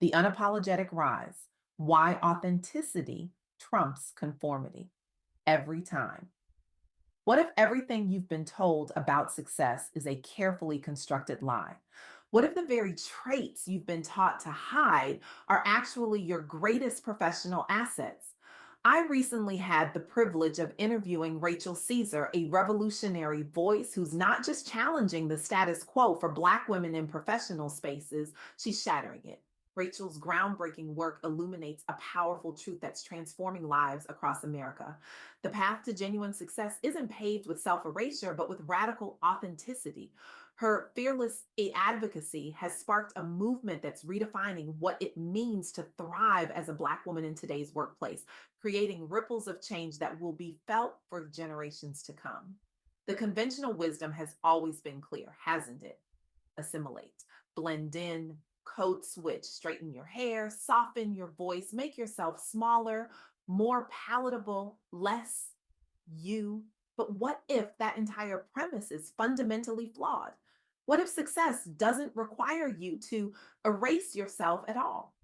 The Unapologetic Rise: Why Authenticity Trumps Conformity Every Time. What if everything you've been told about success is a carefully constructed lie? What if the very traits you've been taught to hide are actually your greatest professional assets? I recently had the privilege of interviewing Rachel Caesar, a revolutionary voice who's not just challenging the status quo for Black women in professional spaces, she's shattering it. Rachel's groundbreaking work illuminates a powerful truth that's transforming lives across America. The path to genuine success isn't paved with self erasure, but with radical authenticity. Her fearless advocacy has sparked a movement that's redefining what it means to thrive as a Black woman in today's workplace, creating ripples of change that will be felt for generations to come. The conventional wisdom has always been clear, hasn't it? Assimilate, blend in, code switch, straighten your hair, soften your voice, make yourself smaller, more palatable, less you. But what if that entire premise is fundamentally flawed? What if success doesn't require you to erase yourself at all?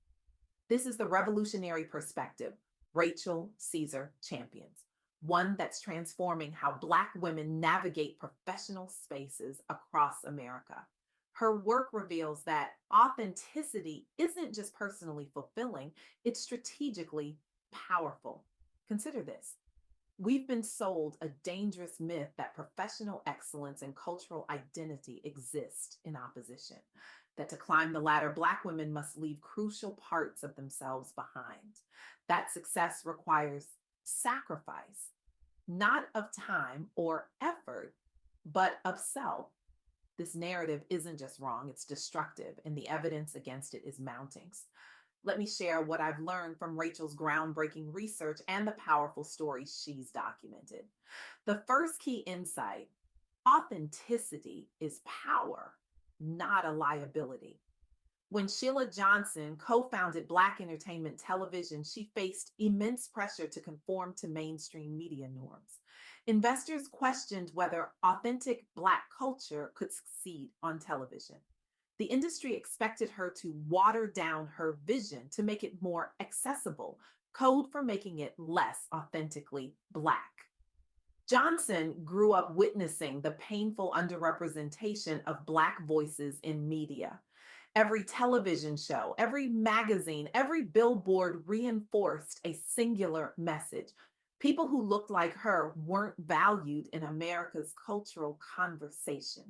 This is the revolutionary perspective Rachel Caesar champions, one that's transforming how Black women navigate professional spaces across America. Her work reveals that authenticity isn't just personally fulfilling, it's strategically powerful. Consider this: we've been sold a dangerous myth that professional excellence and cultural identity exist in opposition, that to climb the ladder, Black women must leave crucial parts of themselves behind, that success requires sacrifice, not of time or effort, but of self. This narrative isn't just wrong, it's destructive, and the evidence against it is mounting. Let me share what I've learned from Rachel's groundbreaking research and the powerful stories she's documented. The first key insight: authenticity is power, not a liability. When Sheila Johnson co founded Black Entertainment Television, she faced immense pressure to conform to mainstream media norms. Investors questioned whether authentic Black culture could succeed on television. The industry expected her to water down her vision to make it more accessible, code for making it less authentically Black. Johnson grew up witnessing the painful underrepresentation of Black voices in media. Every television show, every magazine, every billboard reinforced a singular message. People who looked like her weren't valued in America's cultural conversation.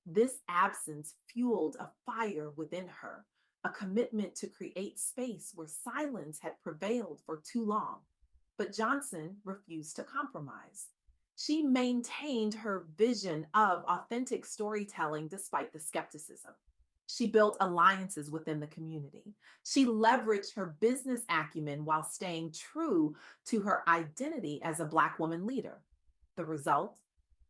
This absence fueled a fire within her, a commitment to create space where silence had prevailed for too long. But Johnson refused to compromise. She maintained her vision of authentic storytelling despite the skepticism. She built alliances within the community. She leveraged her business acumen while staying true to her identity as a Black woman leader. The result: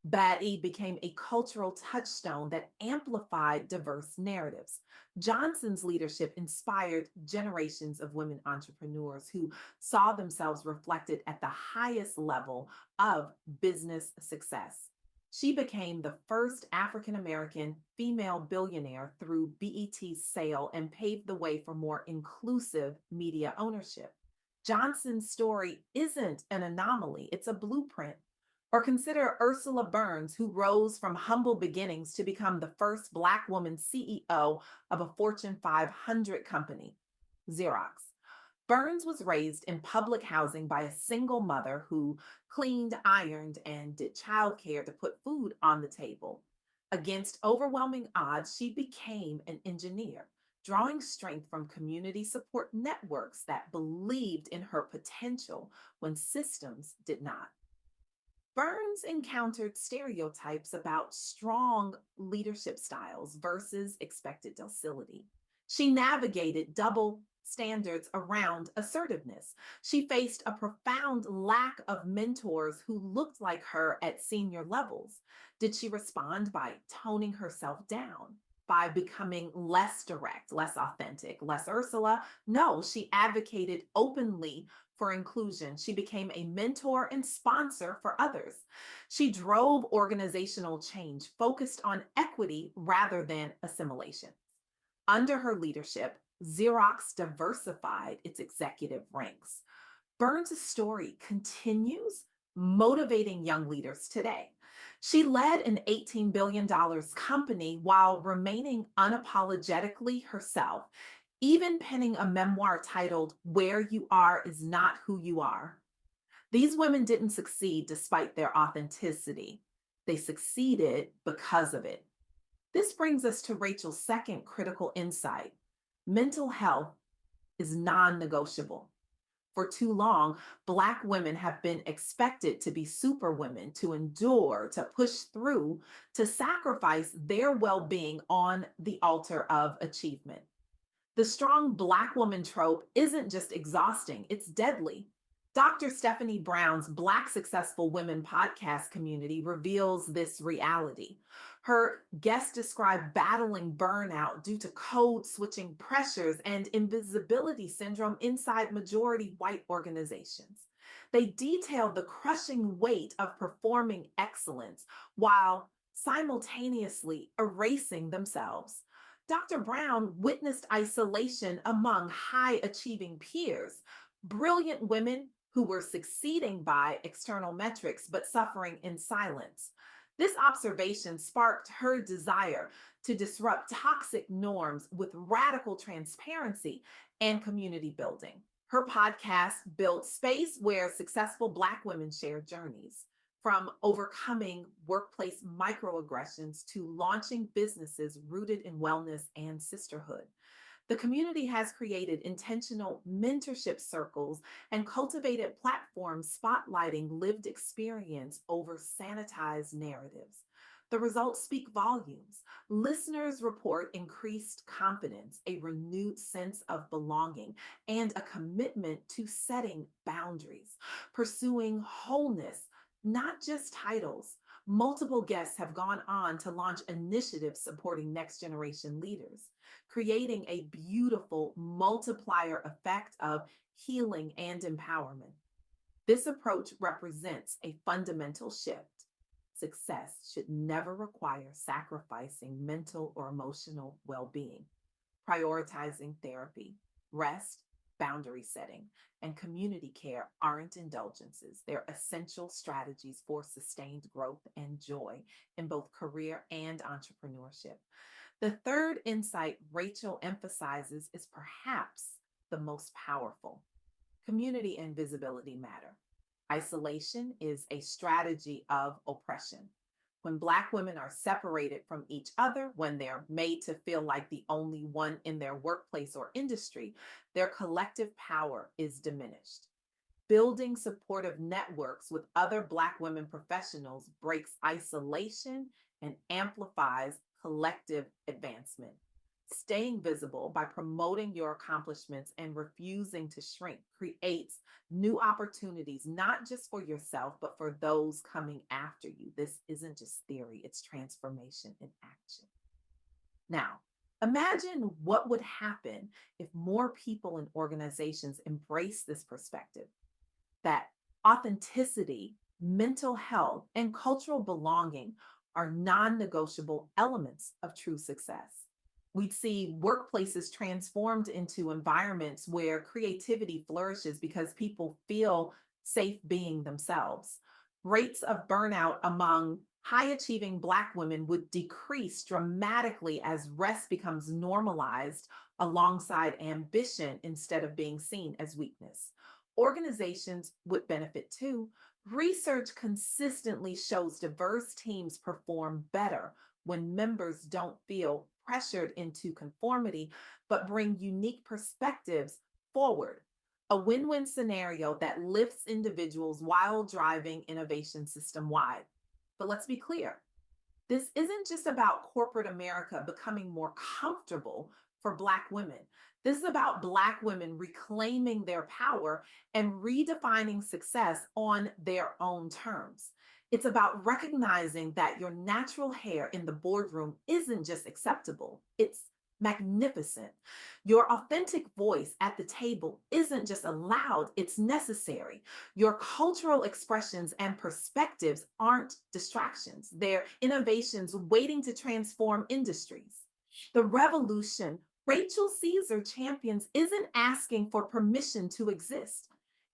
Bad E became a cultural touchstone that amplified diverse narratives. Johnson's leadership inspired generations of women entrepreneurs who saw themselves reflected at the highest level of business success. She became the first African American female billionaire through BET's sale and paved the way for more inclusive media ownership. Johnson's story isn't an anomaly, it's a blueprint. Or consider Ursula Burns, who rose from humble beginnings to become the first Black woman CEO of a Fortune 500 company, Xerox. Burns was raised in public housing by a single mother who cleaned, ironed, and did childcare to put food on the table. Against overwhelming odds, she became an engineer, drawing strength from community support networks that believed in her potential when systems did not. Burns encountered stereotypes about strong leadership styles versus expected docility. She navigated double standards around assertiveness. She faced a profound lack of mentors who looked like her at senior levels. Did she respond by toning herself down? By becoming less direct, less authentic, less Ursula? No, she advocated openly for inclusion. She became a mentor and sponsor for others. She drove organizational change focused on equity rather than assimilation. Under her leadership, Xerox diversified its executive ranks. Burns' story continues motivating young leaders today. She led an $18 billion company while remaining unapologetically herself, even penning a memoir titled Where You Are Is Not Who You Are. These women didn't succeed despite their authenticity, they succeeded because of it. This brings us to Rachel's second critical insight: mental health is non negotiable. For too long, Black women have been expected to be superwomen, to endure, to push through, to sacrifice their well being on the altar of achievement. The strong Black woman trope isn't just exhausting, it's deadly. Dr. Stephanie Brown's Black Successful Women podcast community reveals this reality. Her guests describe battling burnout due to code switching pressures and invisibility syndrome inside majority white organizations. They detail the crushing weight of performing excellence while simultaneously erasing themselves. Dr. Brown witnessed isolation among high achieving peers, brilliant women who were succeeding by external metrics but suffering in silence. This observation sparked her desire to disrupt toxic norms with radical transparency and community building. Her podcast built space where successful Black women share journeys, from overcoming workplace microaggressions to launching businesses rooted in wellness and sisterhood. The community has created intentional mentorship circles and cultivated platforms spotlighting lived experience over sanitized narratives. The results speak volumes. Listeners report increased confidence, a renewed sense of belonging, and a commitment to setting boundaries, pursuing wholeness, not just titles. Multiple guests have gone on to launch initiatives supporting next generation leaders, creating a beautiful multiplier effect of healing and empowerment. This approach represents a fundamental shift. Success should never require sacrificing mental or emotional well being. Prioritizing therapy, rest, boundary setting, and community care aren't indulgences. They're essential strategies for sustained growth and joy in both career and entrepreneurship. The third insight Rachel emphasizes is perhaps the most powerful: community and visibility matter. Isolation is a strategy of oppression. When Black women are separated from each other, when they're made to feel like the only one in their workplace or industry, their collective power is diminished. Building supportive networks with other Black women professionals breaks isolation and amplifies collective advancement. Staying visible by promoting your accomplishments and refusing to shrink creates new opportunities, not just for yourself, but for those coming after you. This isn't just theory, it's transformation in action. Now, imagine what would happen if more people and organizations embrace this perspective, that authenticity, mental health, and cultural belonging are non negotiable elements of true success. We'd see workplaces transformed into environments where creativity flourishes because people feel safe being themselves. Rates of burnout among high achieving Black women would decrease dramatically as rest becomes normalized alongside ambition instead of being seen as weakness. Organizations would benefit too. Research consistently shows diverse teams perform better when members don't feel pressured into conformity, but bring unique perspectives forward. A win win scenario that lifts individuals while driving innovation system wide. But let's be clear, this isn't just about corporate America becoming more comfortable for Black women. This is about Black women reclaiming their power and redefining success on their own terms. It's about recognizing that your natural hair in the boardroom isn't just acceptable, it's magnificent. Your authentic voice at the table isn't just allowed, it's necessary. Your cultural expressions and perspectives aren't distractions, they're innovations waiting to transform industries. The revolution Rachel Caesar champions isn't asking for permission to exist.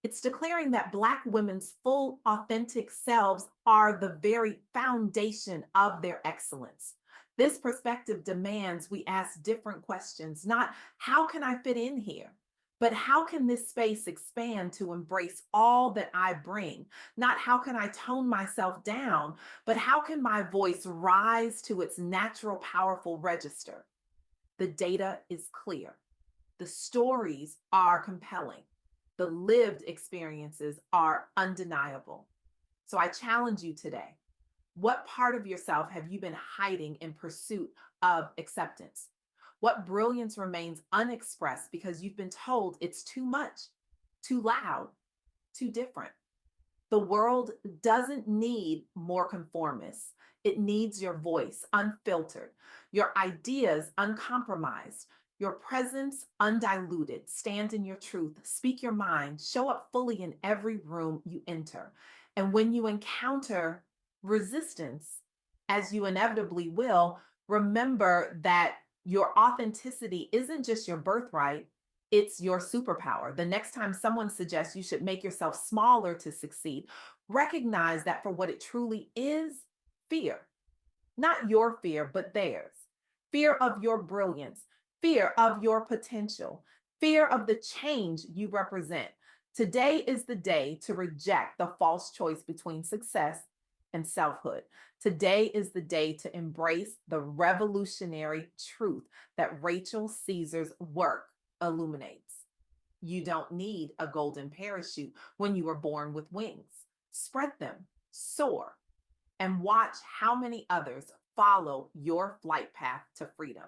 It's declaring that Black women's full, authentic selves are the very foundation of their excellence. This perspective demands we ask different questions, not how can I fit in here, but how can this space expand to embrace all that I bring? Not how can I tone myself down, but how can my voice rise to its natural, powerful register? The data is clear. The stories are compelling. The lived experiences are undeniable. So I challenge you today. What part of yourself have you been hiding in pursuit of acceptance? What brilliance remains unexpressed because you've been told it's too much, too loud, too different? The world doesn't need more conformists. It needs your voice unfiltered, your ideas uncompromised, your presence undiluted. Stand in your truth, speak your mind, show up fully in every room you enter. And when you encounter resistance, as you inevitably will, remember that your authenticity isn't just your birthright, it's your superpower. The next time someone suggests you should make yourself smaller to succeed, recognize that for what it truly is, fear. Not your fear, but theirs. Fear of your brilliance, fear of your potential, fear of the change you represent. Today is the day to reject the false choice between success and selfhood. Today is the day to embrace the revolutionary truth that Rachel Caesar's work illuminates. You don't need a golden parachute when you were born with wings. Spread them, soar, and watch how many others follow your flight path to freedom.